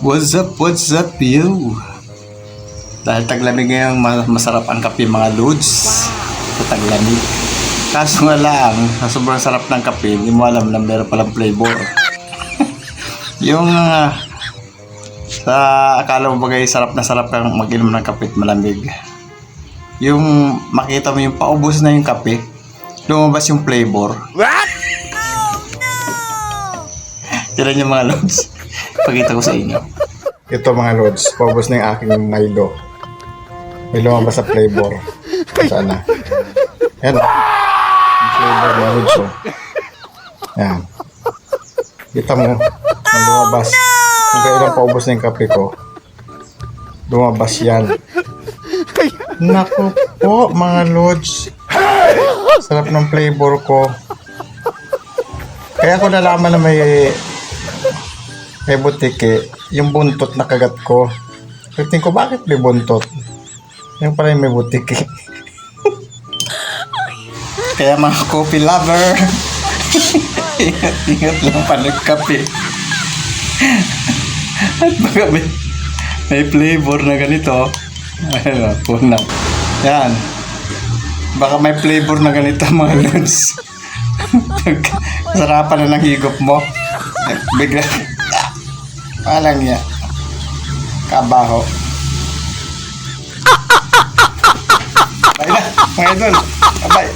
What's up, you? Dahil taglamig ngayon, masarap ang kape mga lods. Sa taglamig. Kaso nga lang, sa sobrang sarap ng kape, hindi mo alam na meron palang flavor. Yung sa akala mo bagay sarap na sarap kang mag-inom ng kape at malamig. Yung makita mo yung paubos na yung kape, lumabas yung flavor. What? Tignan yung mga lods. Pakita ko sa inyo. Ito mga lods, paubos na yung aking Milo. May lumabas sa flavor. Sana. Yan. Yung flavor mga lods. Oh. Yan. Kita mo, ang lumabas. Kung kailan paubos na yung kape ko, lumabas yan. Naku po mga lods. Sarap ng flavor ko. Kaya ko nalaman na may butike, yung buntot na kagat ko. Tingin ko, bakit may buntot? Yung pala yung may butike. Kaya mga coffee lover, ingat lang pa nagkape. At baka may flavor na ganito. Ayun, punang. Yan. Baka may flavor na ganito mga lods. Sarapan na ng higop mo. Bigla. Alang niya. Kabaho. Bye na, mga idol. Bye.